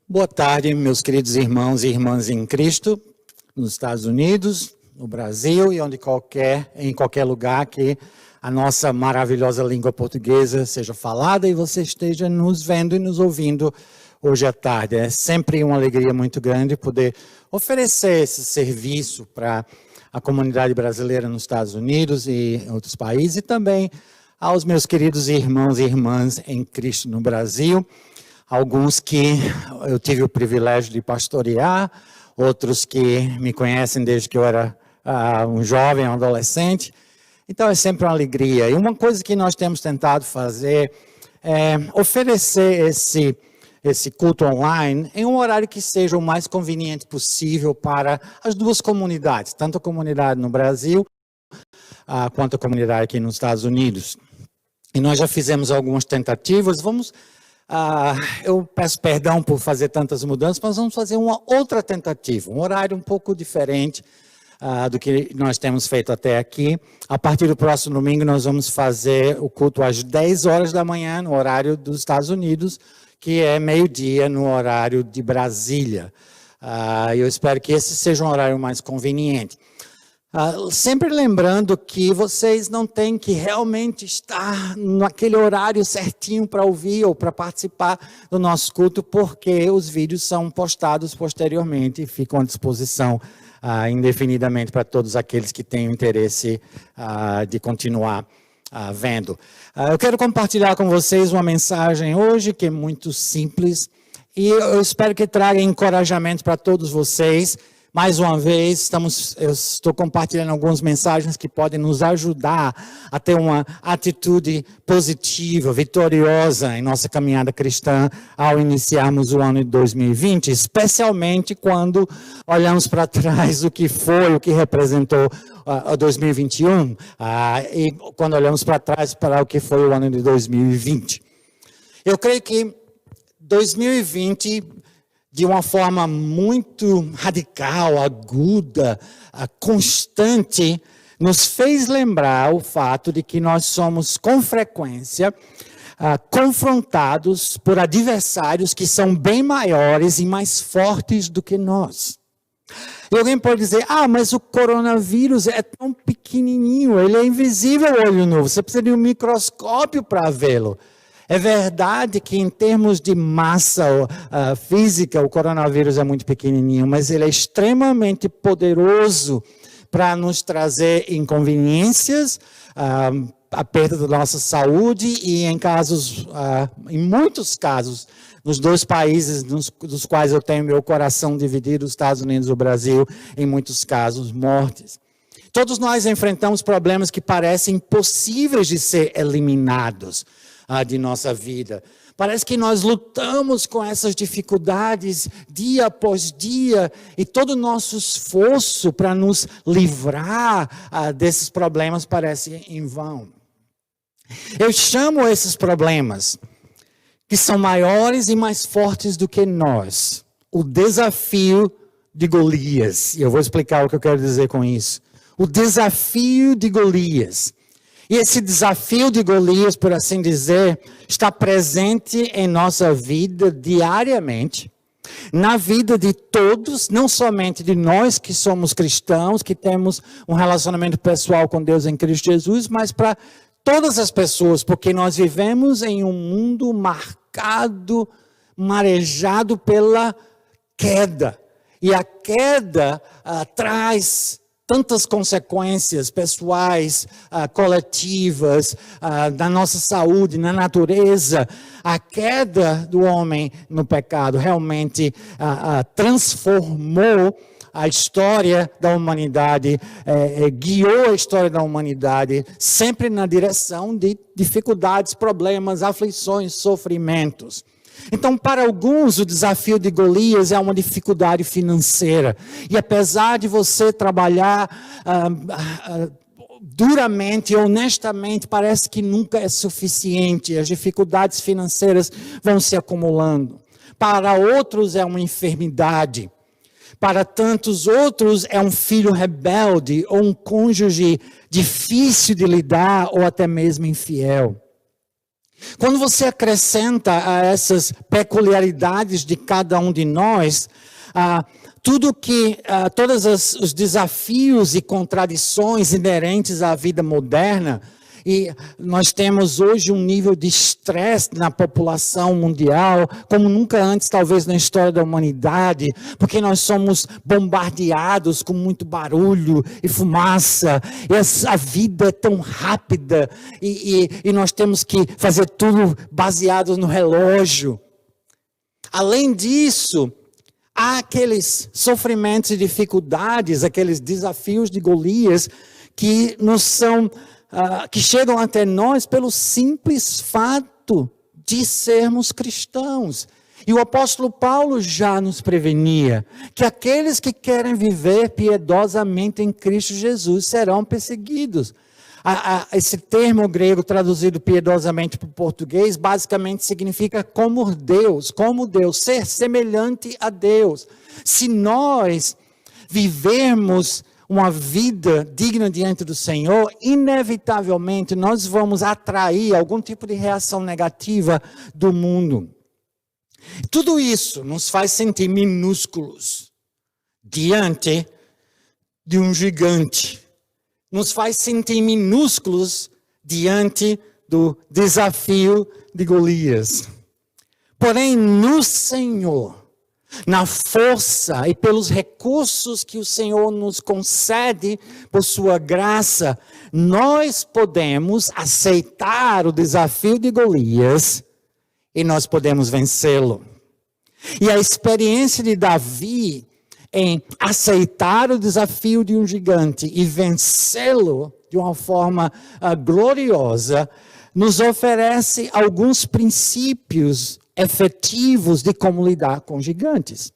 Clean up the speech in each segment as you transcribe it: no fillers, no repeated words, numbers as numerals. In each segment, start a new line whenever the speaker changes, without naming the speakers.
Boa tarde, meus queridos irmãos e irmãs em Cristo, nos Estados Unidos, no Brasil e em qualquer lugar que a nossa maravilhosa língua portuguesa seja falada e você esteja nos vendo e nos ouvindo hoje à tarde. É sempre uma alegria muito grande poder oferecer esse serviço para a comunidade brasileira nos Estados Unidos e em outros países e também aos meus queridos irmãos e irmãs em Cristo no Brasil. Alguns que eu tive o privilégio de pastorear, outros que me conhecem desde que eu era um jovem, um adolescente. Então é sempre uma alegria. E uma coisa que nós temos tentado fazer é oferecer esse culto online em um horário que seja o mais conveniente possível para as duas comunidades, tanto a comunidade no Brasil quanto a comunidade aqui nos Estados Unidos. E nós já fizemos algumas tentativas, eu peço perdão por fazer tantas mudanças, mas vamos fazer uma outra tentativa, um horário um pouco diferente do que nós temos feito até aqui. A partir do próximo domingo nós vamos fazer o culto às 10 horas da manhã, no horário dos Estados Unidos, que é meio-dia no horário de Brasília. Eu espero que esse seja um horário mais conveniente. Sempre lembrando que vocês não têm que realmente estar naquele horário certinho para ouvir ou para participar do nosso culto, porque os vídeos são postados posteriormente e ficam à disposição indefinidamente para todos aqueles que têm interesse de continuar vendo. Eu quero compartilhar com vocês uma mensagem hoje que é muito simples e eu espero que traga encorajamento para todos vocês. Mais uma vez, eu estou compartilhando algumas mensagens que podem nos ajudar a ter uma atitude positiva, vitoriosa em nossa caminhada cristã ao iniciarmos o ano de 2020, especialmente quando olhamos para trás o que representou 2021 e quando olhamos para trás para o que foi o ano de 2020. Eu creio que 2020... de uma forma muito radical, aguda, constante, nos fez lembrar o fato de que nós somos, com frequência, confrontados por adversários que são bem maiores e mais fortes do que nós. E alguém pode dizer, mas o coronavírus é tão pequenininho, ele é invisível ao olho nu, você precisa de um microscópio para vê-lo. É verdade que em termos de massa física, o coronavírus é muito pequenininho, mas ele é extremamente poderoso para nos trazer inconveniências, a perda da nossa saúde e em muitos casos, nos dois países dos quais eu tenho meu coração dividido, os Estados Unidos e o Brasil, em muitos casos, mortes. Todos nós enfrentamos problemas que parecem impossíveis de ser eliminados de nossa vida. Parece que nós lutamos com essas dificuldades dia após dia e todo o nosso esforço para nos livrar desses problemas parece em vão. Eu chamo esses problemas, que são maiores e mais fortes do que nós, o desafio de Golias. E eu vou explicar o que eu quero dizer com isso. O desafio de Golias. E esse desafio de Golias, por assim dizer, está presente em nossa vida diariamente, na vida de todos, não somente de nós que somos cristãos, que temos um relacionamento pessoal com Deus em Cristo Jesus, mas para todas as pessoas, porque nós vivemos em um mundo marejado pela queda. E a queda traz tantas consequências pessoais, coletivas, da nossa saúde, na natureza. A queda do homem no pecado realmente transformou a história da humanidade, guiou a história da humanidade sempre na direção de dificuldades, problemas, aflições, sofrimentos. Então, para alguns, o desafio de Golias é uma dificuldade financeira. E apesar de você trabalhar duramente e honestamente, parece que nunca é suficiente. As dificuldades financeiras vão se acumulando. Para outros, é uma enfermidade. Para tantos outros, é um filho rebelde ou um cônjuge difícil de lidar ou até mesmo infiel. Quando você acrescenta a essas peculiaridades de cada um de nós, todos os desafios e contradições inerentes à vida moderna, e nós temos hoje um nível de estresse na população mundial, como nunca antes, talvez, na história da humanidade, porque nós somos bombardeados com muito barulho e fumaça, e a vida é tão rápida, e nós temos que fazer tudo baseado no relógio. Além disso, há aqueles sofrimentos e dificuldades, aqueles desafios de Golias que que chegam até nós pelo simples fato de sermos cristãos. E o apóstolo Paulo já nos prevenia que aqueles que querem viver piedosamente em Cristo Jesus serão perseguidos. Esse termo grego traduzido piedosamente para o português basicamente significa como Deus, ser semelhante a Deus. Se nós vivermos uma vida digna diante do Senhor, inevitavelmente nós vamos atrair algum tipo de reação negativa do mundo. Tudo isso nos faz sentir minúsculos diante de um gigante. Nos faz sentir minúsculos diante do desafio de Golias. Porém, no Senhor, na força e pelos recursos que o Senhor nos concede por sua graça, nós podemos aceitar o desafio de Golias e nós podemos vencê-lo. E a experiência de Davi em aceitar o desafio de um gigante e vencê-lo de uma forma gloriosa, nos oferece alguns princípios efetivos de como lidar com gigantes.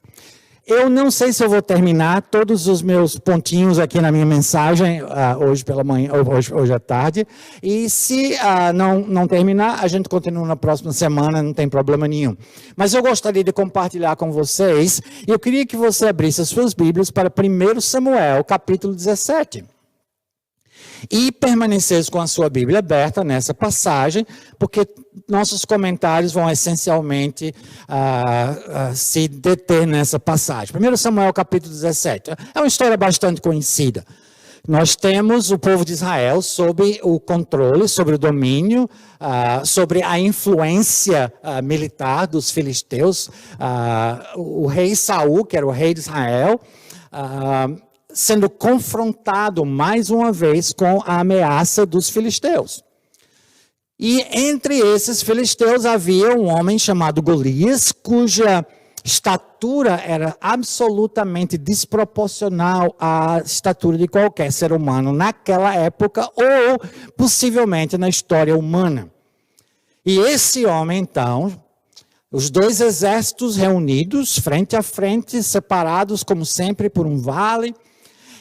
Eu não sei se eu vou terminar todos os meus pontinhos aqui na minha mensagem hoje pela manhã, hoje à tarde. E se não terminar, a gente continua na próxima semana, não tem problema nenhum. Mas eu gostaria de compartilhar com vocês, e eu queria que você abrisse as suas Bíblias para 1 Samuel, capítulo 17. E permanecesse com a sua Bíblia aberta nessa passagem, porque nossos comentários vão essencialmente se deter nessa passagem. 1 Samuel capítulo 17. É uma história bastante conhecida. Nós temos o povo de Israel sob o controle, sobre o domínio, sobre a influência militar dos filisteus. O rei Saul, que era o rei de Israel, sendo confrontado mais uma vez com a ameaça dos filisteus. E entre esses filisteus havia um homem chamado Golias, cuja estatura era absolutamente desproporcional à estatura de qualquer ser humano naquela época ou possivelmente na história humana. E esse homem, então, os dois exércitos reunidos, frente a frente, separados como sempre por um vale,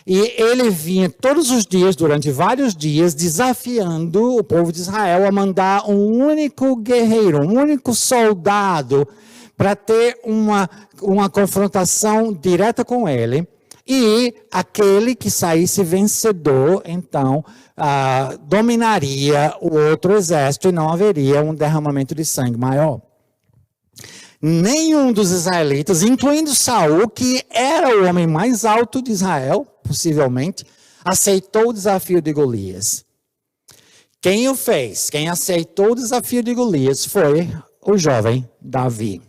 e ele vinha todos os dias, durante vários dias, desafiando o povo de Israel a mandar um único guerreiro, um único soldado, para ter uma confrontação direta com ele. E aquele que saísse vencedor, então, dominaria o outro exército e não haveria um derramamento de sangue maior. Nenhum dos israelitas, incluindo Saul, que era o homem mais alto de Israel, possivelmente, aceitou o desafio de Golias. Quem o fez, quem aceitou o desafio de Golias foi o jovem Davi.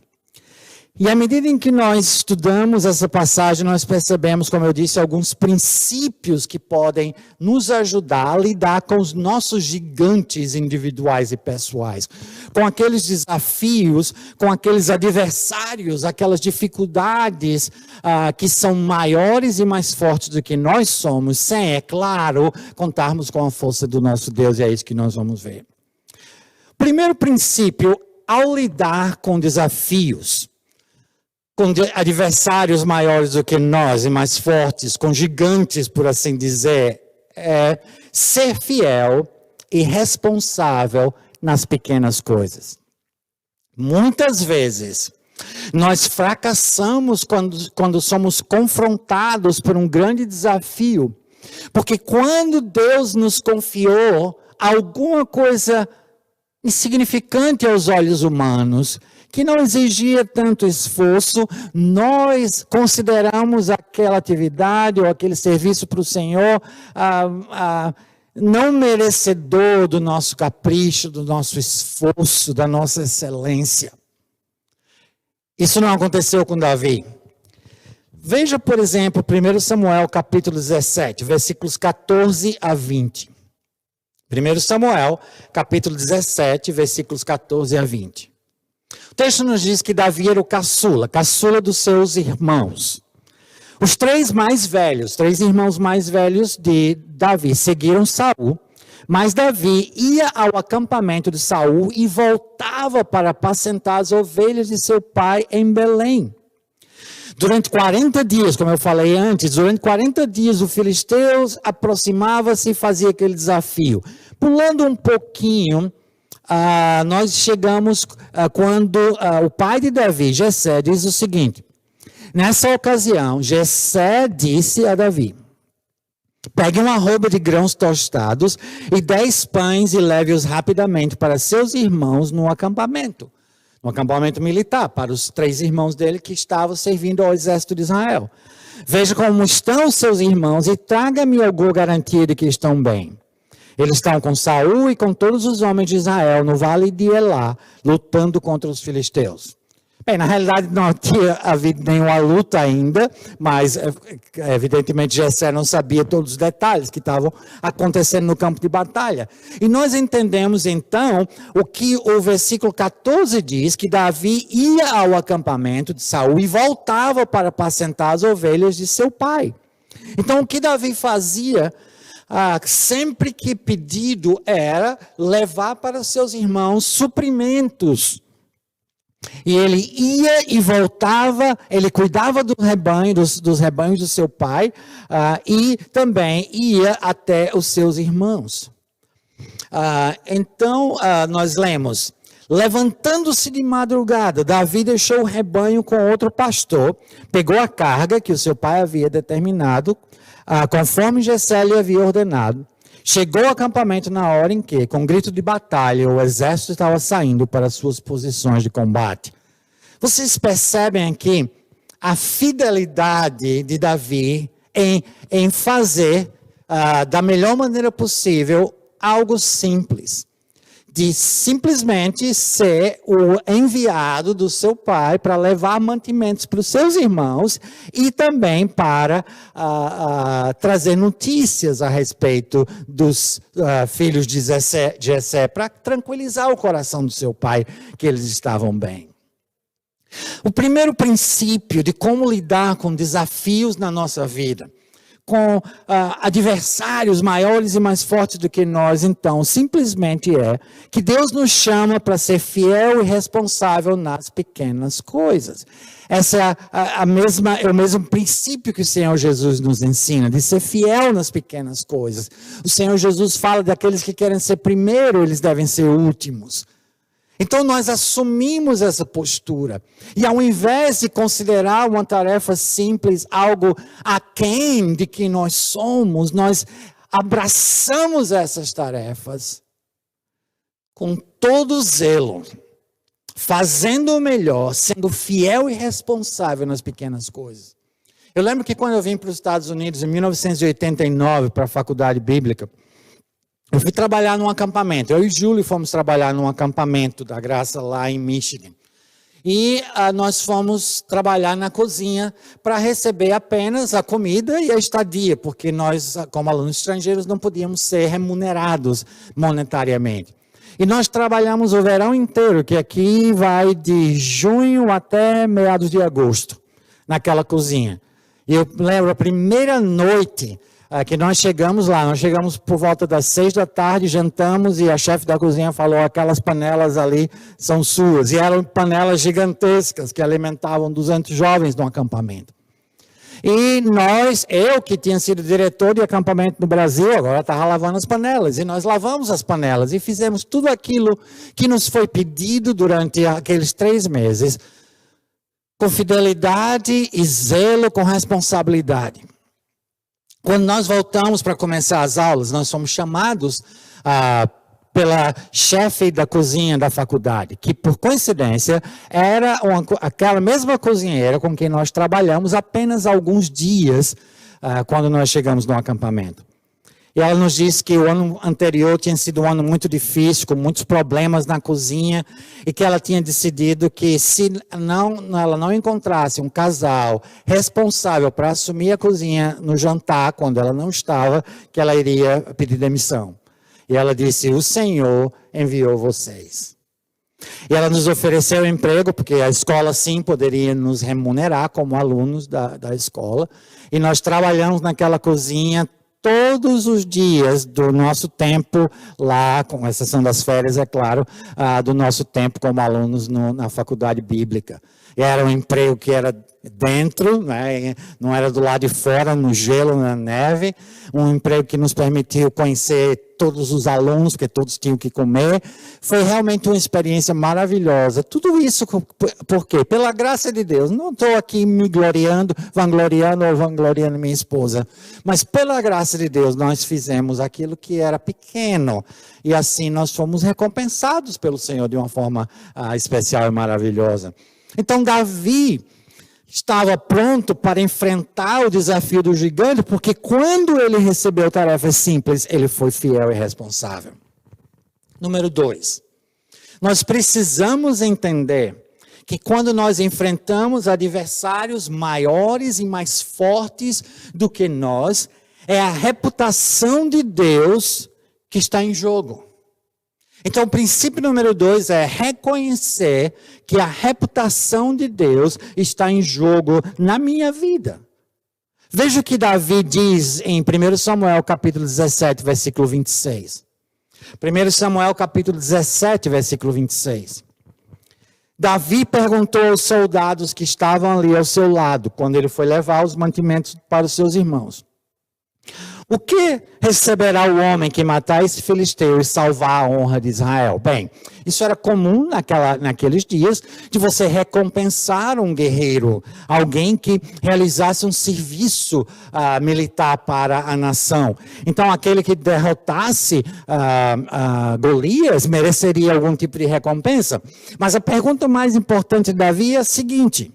E à medida em que nós estudamos essa passagem, nós percebemos, como eu disse, alguns princípios que podem nos ajudar a lidar com os nossos gigantes individuais e pessoais, com aqueles desafios, com aqueles adversários, aquelas dificuldades que são maiores e mais fortes do que nós somos, sem, é claro, contarmos com a força do nosso Deus, e é isso que nós vamos ver. Primeiro princípio, ao lidar com desafios, com adversários maiores do que nós e mais fortes, com gigantes, por assim dizer, é ser fiel e responsável nas pequenas coisas. Muitas vezes, nós fracassamos quando somos confrontados por um grande desafio, porque quando Deus nos confiou alguma coisa insignificante aos olhos humanos, que não exigia tanto esforço, nós consideramos aquela atividade ou aquele serviço para o Senhor não merecedor do nosso capricho, do nosso esforço, da nossa excelência. Isso não aconteceu com Davi. Veja, por exemplo, 1 Samuel capítulo 17, versículos 14 a 20. 1 Samuel, capítulo 17, versículos 14 a 20. O texto nos diz que Davi era o caçula dos seus irmãos. Os três irmãos mais velhos de Davi seguiram Saul, mas Davi ia ao acampamento de Saul e voltava para apacentar as ovelhas de seu pai em Belém. Durante 40 dias, como eu falei antes, durante 40 dias o filisteu aproximava-se e fazia aquele desafio. Pulando um pouquinho, nós chegamos quando o pai de Davi, Jessé, diz o seguinte: nessa ocasião, Jessé disse a Davi: pegue uma arroba de grãos tostados e 10 pães e leve-os rapidamente para seus irmãos no acampamento militar, para os 3 irmãos dele que estavam servindo ao exército de Israel. Veja como estão os seus irmãos e traga-me alguma garantia de que estão bem. Eles estão com Saul e com todos os homens de Israel no vale de Elá, lutando contra os filisteus. Bem, na realidade não tinha havido nenhuma luta ainda, mas evidentemente Jessé não sabia todos os detalhes que estavam acontecendo no campo de batalha. E nós entendemos então o que o versículo 14 diz, que Davi ia ao acampamento de Saul e voltava para apacentar as ovelhas de seu pai. Então o que Davi fazia sempre que pedido era levar para seus irmãos suprimentos. E ele ia e voltava, ele cuidava do rebanho, dos rebanhos do seu pai, e também ia até os seus irmãos. Então, nós lemos: levantando-se de madrugada, Davi deixou o rebanho com outro pastor, pegou a carga que o seu pai havia determinado, conforme Jessé lhe havia ordenado. Chegou ao acampamento na hora em que, com grito de batalha, o exército estava saindo para suas posições de combate. Vocês percebem aqui a fidelidade de Davi em fazer da melhor maneira possível algo simples. De simplesmente ser o enviado do seu pai para levar mantimentos para os seus irmãos e também para trazer notícias a respeito dos filhos de Jessé, para tranquilizar o coração do seu pai que eles estavam bem. O primeiro princípio de como lidar com desafios na nossa vida, com adversários maiores e mais fortes do que nós, então, simplesmente é que Deus nos chama para ser fiel e responsável nas pequenas coisas. Essa é o mesmo princípio que o Senhor Jesus nos ensina, de ser fiel nas pequenas coisas. O Senhor Jesus fala daqueles que querem ser primeiro, eles devem ser últimos. Então nós assumimos essa postura. E ao invés de considerar uma tarefa simples algo aquém de quem nós somos, nós abraçamos essas tarefas com todo zelo, fazendo o melhor, sendo fiel e responsável nas pequenas coisas. Eu lembro que quando eu vim para os Estados Unidos em 1989 para a faculdade bíblica, eu fui trabalhar num acampamento. Eu e Júlio fomos trabalhar num acampamento da Graça lá em Michigan. E nós fomos trabalhar na cozinha para receber apenas a comida e a estadia, porque nós, como alunos estrangeiros, não podíamos ser remunerados monetariamente. E nós trabalhamos o verão inteiro, que aqui vai de junho até meados de agosto, naquela cozinha. E eu lembro a primeira noite que nós chegamos por volta das 6 da tarde, jantamos e a chefe da cozinha falou: aquelas panelas ali são suas. E eram panelas gigantescas que alimentavam 200 jovens no acampamento. E eu que tinha sido diretor de acampamento no Brasil, agora estava lavando as panelas. E nós lavamos as panelas e fizemos tudo aquilo que nos foi pedido durante aqueles 3 meses, com fidelidade e zelo, com responsabilidade. Quando nós voltamos para começar as aulas, nós fomos chamados pela chefe da cozinha da faculdade, que por coincidência era aquela mesma cozinheira com quem nós trabalhamos apenas alguns dias quando nós chegamos no acampamento. E ela nos disse que o ano anterior tinha sido um ano muito difícil, com muitos problemas na cozinha, e que ela tinha decidido que se ela não encontrasse um casal responsável para assumir a cozinha no jantar, quando ela não estava, que ela iria pedir demissão. E ela disse: o Senhor enviou vocês. E ela nos ofereceu emprego, porque a escola sim poderia nos remunerar como alunos da escola. E nós trabalhamos naquela cozinha todos os dias do nosso tempo lá, com exceção das férias, é claro, do nosso tempo como alunos na faculdade bíblica. E era um emprego que era dentro, né? Não era do lado de fora, no gelo, na neve. Um emprego que nos permitiu conhecer todos os alunos, porque todos tinham que comer. Foi realmente uma experiência maravilhosa. Tudo isso por quê? Pela graça de Deus. Não estou aqui me vangloriando minha esposa. Mas pela graça de Deus nós fizemos aquilo que era pequeno. E assim nós fomos recompensados pelo Senhor de uma forma especial e maravilhosa. Então Davi estava pronto para enfrentar o desafio do gigante, porque quando ele recebeu tarefas simples, ele foi fiel e responsável. Número 2, nós precisamos entender que quando nós enfrentamos adversários maiores e mais fortes do que nós, é a reputação de Deus que está em jogo. Então, o princípio número 2 é reconhecer que a reputação de Deus está em jogo na minha vida. Veja o que Davi diz em 1 Samuel capítulo 17, versículo 26. 1 Samuel capítulo 17, versículo 26. Davi perguntou aos soldados que estavam ali ao seu lado, quando ele foi levar os mantimentos para os seus irmãos: o que receberá o homem que matar esse filisteu e salvar a honra de Israel? Bem, isso era comum naqueles dias, de você recompensar um guerreiro, alguém que realizasse um serviço militar para a nação. Então, aquele que derrotasse Golias mereceria algum tipo de recompensa. Mas a pergunta mais importante de Davi é a seguinte: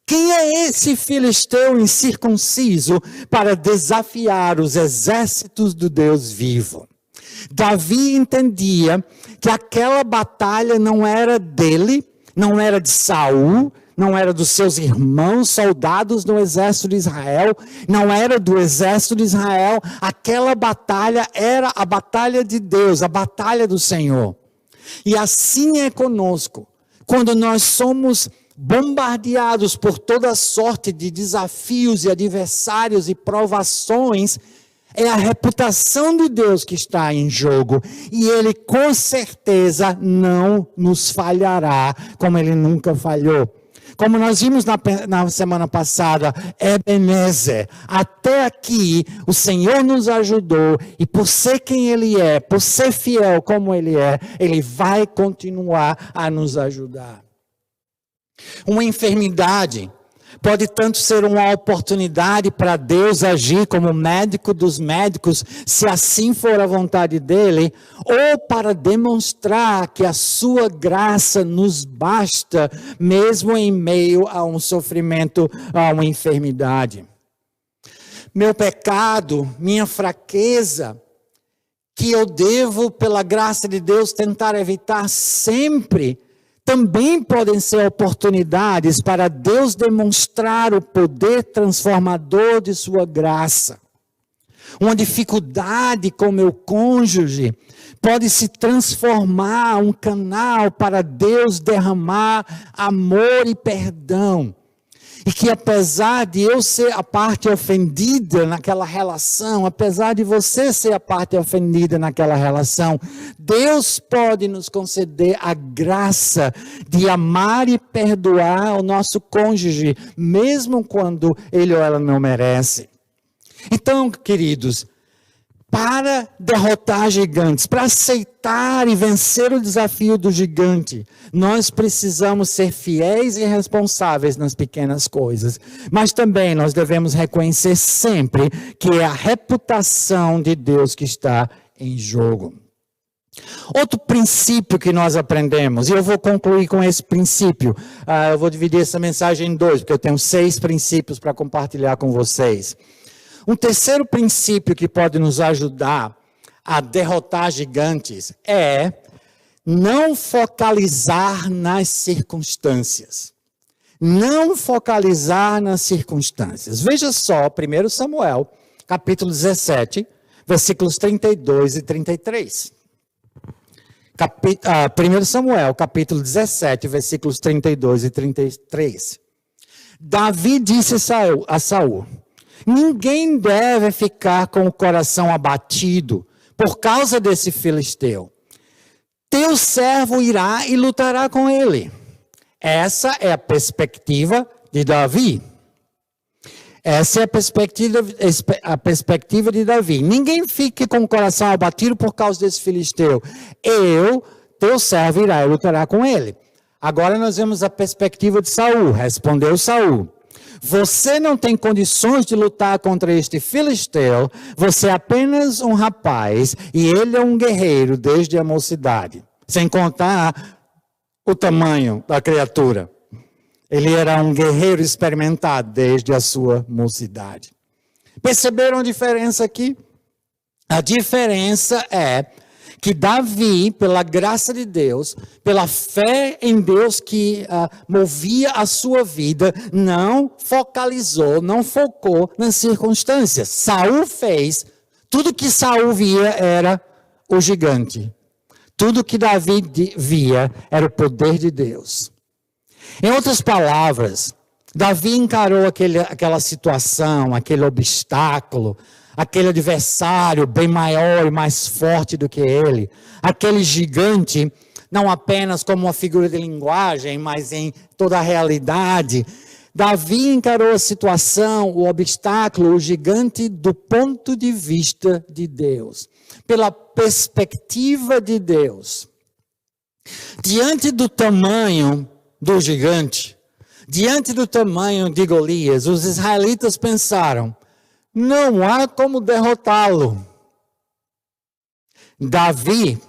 quem é esse filisteu incircunciso para desafiar os exércitos do Deus vivo? Davi entendia que aquela batalha não era dele, não era de Saul, não era dos seus irmãos soldados no exército de Israel, não era do exército de Israel. Aquela batalha era a batalha de Deus, a batalha do Senhor. E assim é conosco. Quando nós somos bombardeados por toda sorte de desafios e adversários e provações, é a reputação de Deus que está em jogo. E Ele com certeza não nos falhará, como Ele nunca falhou. Como nós vimos na semana passada, Ebenezer, até aqui o Senhor nos ajudou, e por ser quem Ele é, por ser fiel como Ele é, Ele vai continuar a nos ajudar. Uma enfermidade pode tanto ser uma oportunidade para Deus agir como médico dos médicos, se assim for a vontade dele, ou para demonstrar que a sua graça nos basta, mesmo em meio a um sofrimento, a uma enfermidade. Meu pecado, minha fraqueza, que eu devo, pela graça de Deus, tentar evitar sempre, também podem ser oportunidades para Deus demonstrar o poder transformador de sua graça. Uma dificuldade com meu cônjuge pode se transformar um canal para Deus derramar amor e perdão. E que apesar de eu ser a parte ofendida naquela relação, apesar de você ser a parte ofendida naquela relação, Deus pode nos conceder a graça de amar e perdoar o nosso cônjuge, mesmo quando ele ou ela não merece. Então, queridos, para derrotar gigantes, para aceitar e vencer o desafio do gigante, nós precisamos ser fiéis e responsáveis nas pequenas coisas. Mas também nós devemos reconhecer sempre que é a reputação de Deus que está em jogo. Outro princípio que nós aprendemos, e eu vou concluir com esse princípio, eu vou dividir essa mensagem em dois, porque eu tenho 6 princípios para compartilhar com vocês. Um terceiro princípio que pode nos ajudar a derrotar gigantes é não focalizar nas circunstâncias. Não focalizar nas circunstâncias. Veja só, 1 Samuel, capítulo 17, versículos 32 e 33. 1 Samuel, capítulo 17, versículos 32 e 33. Davi disse a Saul: ninguém deve ficar com o coração abatido por causa desse filisteu. Teu servo irá e lutará com ele. Essa é a perspectiva de Davi. Essa é a perspectiva de Davi. Ninguém fique com o coração abatido por causa desse filisteu. Teu servo, irá e lutará com ele. Agora nós vemos a perspectiva de Saul. Respondeu Saul: você não tem condições de lutar contra este filisteu. Você é apenas um rapaz e ele é um guerreiro desde a mocidade. Sem contar o tamanho da criatura. Ele era um guerreiro experimentado desde a sua mocidade. Perceberam a diferença aqui? A diferença é que Davi, pela graça de Deus, pela fé em Deus que movia a sua vida, não focalizou, não focou nas circunstâncias. Saul fez, tudo que Saul via era o gigante. Tudo que Davi via era o poder de Deus. Em outras palavras, Davi encarou aquela situação, aquele obstáculo, aquele adversário bem maior e mais forte do que ele, aquele gigante, não apenas como uma figura de linguagem, mas em toda a realidade. Davi encarou a situação, o obstáculo, o gigante do ponto de vista de Deus, pela perspectiva de Deus. Diante do tamanho do gigante, diante do tamanho de Golias, os israelitas pensaram: não há como derrotá-lo. Davi,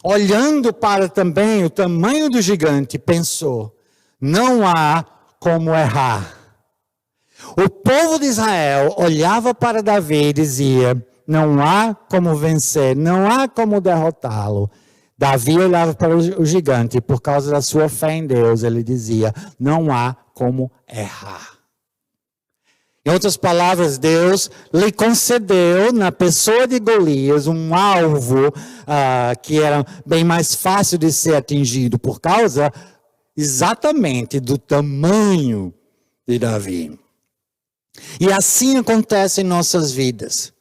olhando para também o tamanho do gigante, pensou: não há como errar. O povo de Israel olhava para Davi e dizia: não há como vencer, não há como derrotá-lo. Davi olhava para o gigante e por causa da sua fé em Deus, ele dizia: não há como errar. Em outras palavras, Deus lhe concedeu, na pessoa de Golias, um alvo que era bem mais fácil de ser atingido por causa exatamente do tamanho de Davi. E assim acontece em nossas vidas.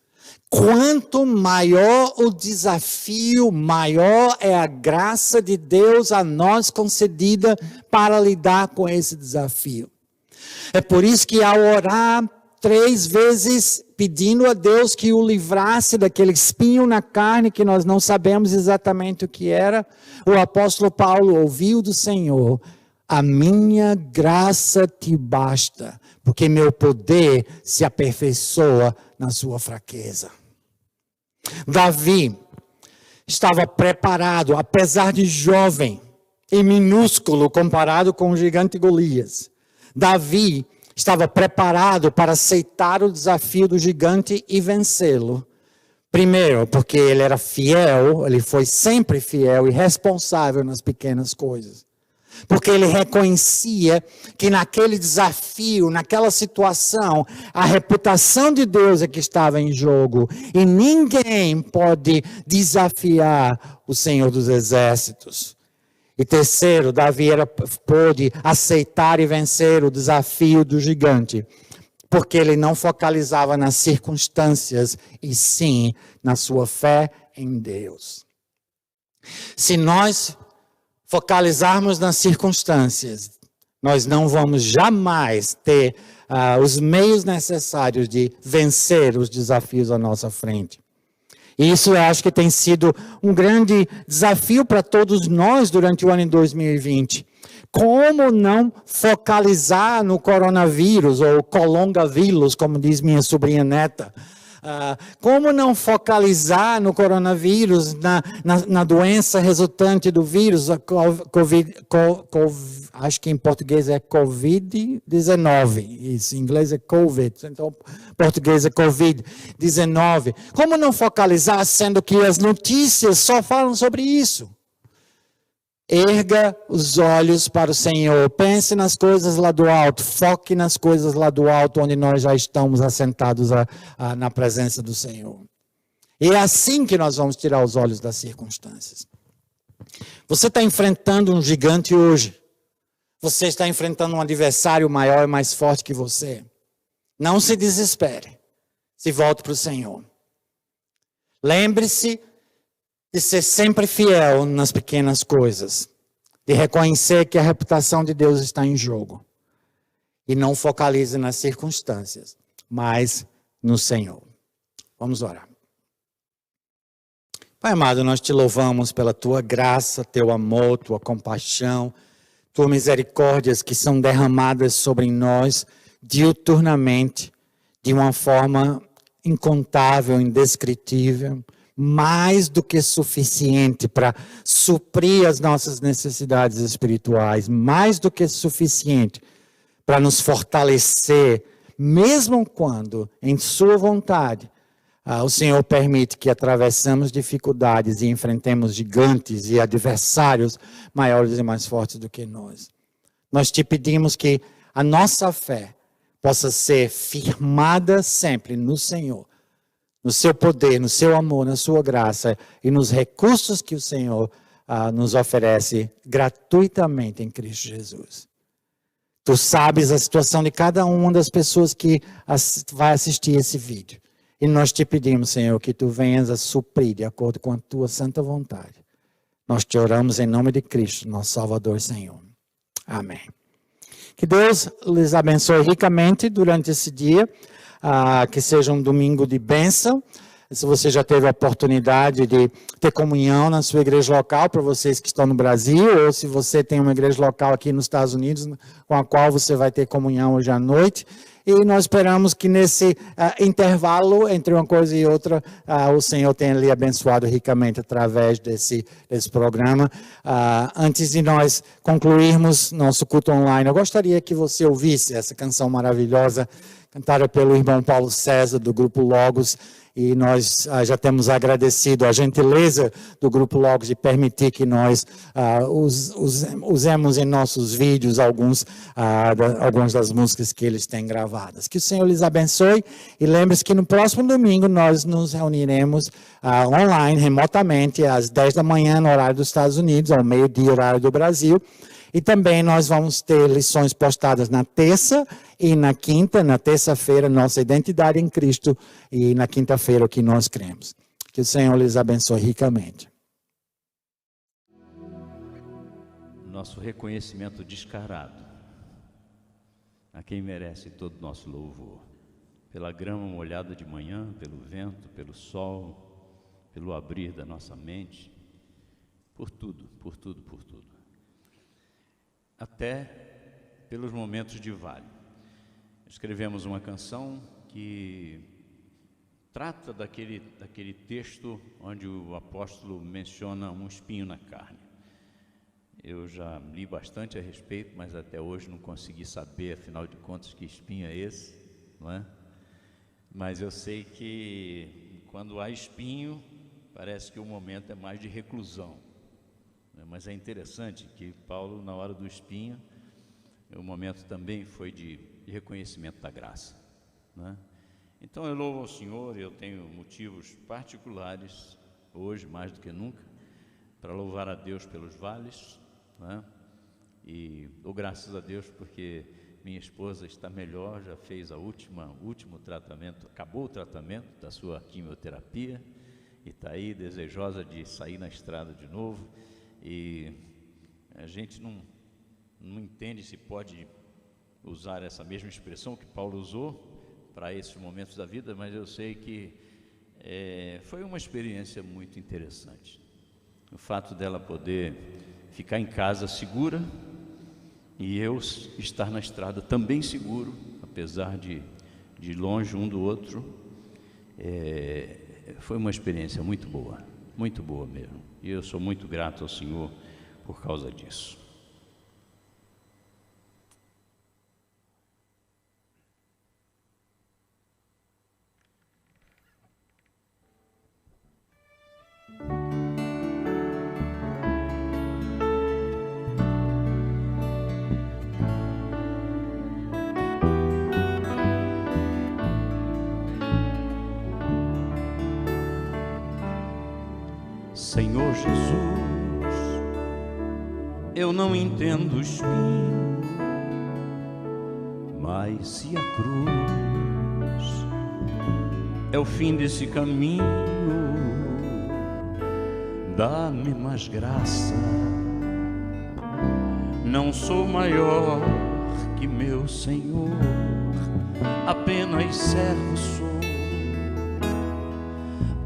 Quanto maior o desafio, maior é a graça de Deus a nós concedida para lidar com esse desafio. É por isso que ao orar 3 vezes pedindo a Deus que o livrasse daquele espinho na carne que nós não sabemos exatamente o que era, o apóstolo Paulo ouviu do Senhor: a minha graça te basta, porque meu poder se aperfeiçoa na sua fraqueza. Davi estava preparado, apesar de jovem e minúsculo comparado com o gigante Golias. Davi estava preparado para aceitar o desafio do gigante e vencê-lo. Primeiro, porque ele era fiel, ele foi sempre fiel e responsável nas pequenas coisas. Porque ele reconhecia que naquele desafio, naquela situação, a reputação de Deus é que estava em jogo. E ninguém pode desafiar o Senhor dos Exércitos. E terceiro, Davi pôde aceitar e vencer o desafio do gigante. Porque ele não focalizava nas circunstâncias, e sim na sua fé em Deus. Se nós focalizarmos nas circunstâncias, nós não vamos jamais ter os meios necessários de vencer os desafios à nossa frente. E isso eu acho que tem sido um grande desafio para todos nós durante o ano de 2020. Como não focalizar no coronavírus, ou colongavírus, como diz minha sobrinha neta, Como não focalizar no coronavírus, na doença resultante do vírus, a acho que em português é Covid-19, isso, em inglês é Covid, então em português é Covid-19. Como não focalizar, sendo que as notícias só falam sobre isso? Erga os olhos para o Senhor, pense nas coisas lá do alto, foque nas coisas lá do alto, onde nós já estamos assentados na presença do Senhor. E é assim que nós vamos tirar os olhos das circunstâncias. Você está enfrentando um gigante hoje. Você está enfrentando um adversário maior e mais forte que você. Não se desespere. Se volte para o Senhor. Lembre-se de ser sempre fiel nas pequenas coisas. De reconhecer que a reputação de Deus está em jogo. E não focalize nas circunstâncias, mas no Senhor. Vamos orar. Pai amado, nós te louvamos pela tua graça, teu amor, tua compaixão, tuas misericórdias que são derramadas sobre nós diuturnamente, de uma forma incontável, indescritível, mais do que suficiente para suprir as nossas necessidades espirituais, mais do que suficiente para nos fortalecer, mesmo quando, em sua vontade, o Senhor permite que atravessamos dificuldades e enfrentemos gigantes e adversários maiores e mais fortes do que nós. Nós te pedimos que a nossa fé possa ser firmada sempre no Senhor, no seu poder, no seu amor, na sua graça e nos recursos que o Senhor nos oferece gratuitamente em Cristo Jesus. Tu sabes a situação de cada uma das pessoas que vai assistir esse vídeo. E nós te pedimos, Senhor, que tu venhas a suprir de acordo com a tua santa vontade. Nós te oramos em nome de Cristo, nosso Salvador, Senhor. Amém. Que Deus lhes abençoe ricamente durante esse dia, que seja um domingo de bênção. Se você já teve a oportunidade de ter comunhão na sua igreja local, para vocês que estão no Brasil, ou se você tem uma igreja local aqui nos Estados Unidos, com a qual você vai ter comunhão hoje à noite. E nós esperamos que nesse intervalo, entre uma coisa e outra, o Senhor tenha lhe abençoado ricamente através desse programa. Antes de nós concluirmos nosso culto online, eu gostaria que você ouvisse essa canção maravilhosa, cantada pelo irmão Paulo César, do Grupo Logos. E nós já temos agradecido a gentileza do Grupo Logos de permitir que nós usemos em nossos vídeos algumas das músicas que eles têm gravadas. Que o Senhor lhes abençoe e lembre-se que no próximo domingo nós nos reuniremos online, remotamente, às 10 da manhã no horário dos Estados Unidos, ao meio-dia horário do Brasil. E também nós vamos ter lições postadas na terça e na quinta, na terça-feira, nossa identidade em Cristo, e na quinta-feira o que nós cremos. Que o Senhor lhes abençoe ricamente.
Nosso reconhecimento descarado a quem merece todo o nosso louvor. Pela grama molhada de manhã, pelo vento, pelo sol, pelo abrir da nossa mente, por tudo, por tudo, por tudo. Até pelos momentos de vale. Escrevemos uma canção que trata daquele texto onde o apóstolo menciona um espinho na carne. Eu já li bastante a respeito, mas até hoje não consegui saber, afinal de contas, que espinho é esse, não é? Mas eu sei que quando há espinho, parece que o momento é mais de reclusão. Mas é interessante que Paulo, na hora do espinho, o momento também foi de reconhecimento da graça, né? Então eu louvo ao Senhor, eu tenho motivos particulares, hoje mais do que nunca, para louvar a Deus pelos vales, né? E dou graças a Deus porque minha esposa está melhor, já fez o último tratamento, acabou o tratamento da sua quimioterapia e está aí desejosa de sair na estrada de novo. E a gente não entende se pode usar essa mesma expressão que Paulo usou para esses momentos da vida, mas eu sei que foi uma experiência muito interessante. O fato dela poder ficar em casa segura e eu estar na estrada também seguro, apesar de longe um do outro, Foi uma experiência muito boa mesmo. E eu sou muito grato ao Senhor por causa disso. Senhor Jesus, eu não entendo o espinho, mas se a cruz é o fim desse caminho, dá-me mais graça. Não sou maior que meu Senhor, apenas servo sou,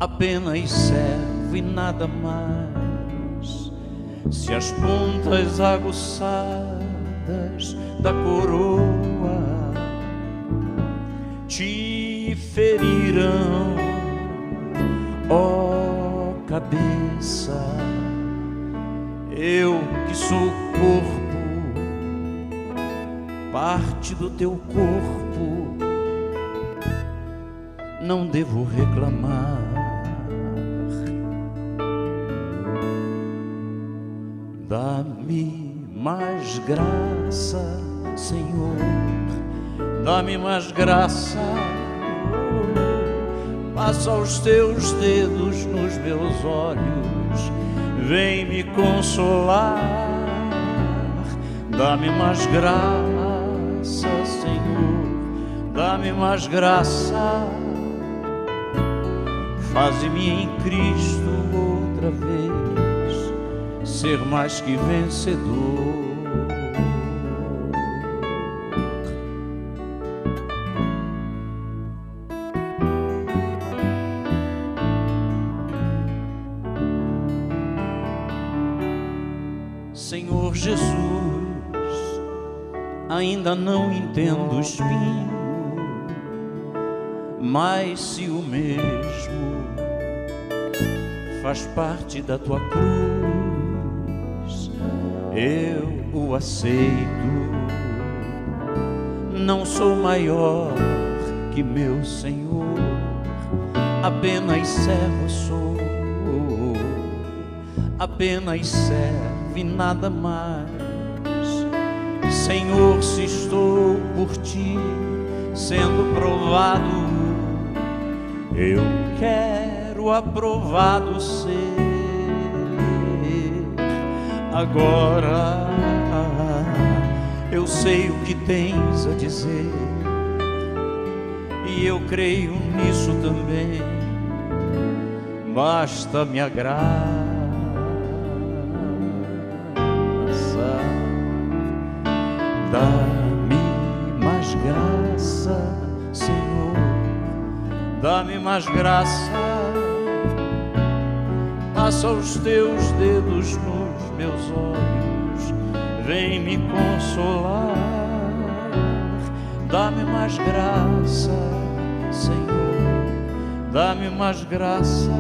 apenas servo e nada mais. Se as pontas aguçadas da coroa te ferirão, ó cabeça, eu que sou corpo, parte do teu corpo, não devo reclamar. Dá-me mais graça, Senhor, dá-me mais graça. Passa os teus dedos nos meus olhos, vem me consolar. Dá-me mais graça, Senhor, dá-me mais graça. Faze-me em Cristo outra vez ser mais que vencedor. Senhor Jesus, ainda não entendo o espinho, mas se o mesmo faz parte da tua cruz, eu o aceito. Não sou maior que meu Senhor, apenas servo sou, apenas servo e nada mais. Senhor, se estou por ti sendo provado, eu quero aprovado ser. Agora eu sei o que tens a dizer e eu creio nisso também. Basta me graça. Dá-me mais graça, Senhor, dá-me mais graça. Passa os teus dedos nos meus olhos, vem me consolar. Dá-me mais graça, Senhor, dá-me mais graça.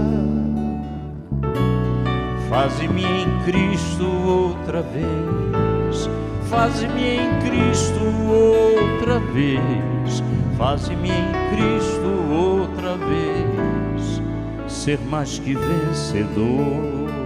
Faze-me em Cristo outra vez, faze-me em Cristo outra vez, faze-me em Cristo outra vez ser mais que vencedor.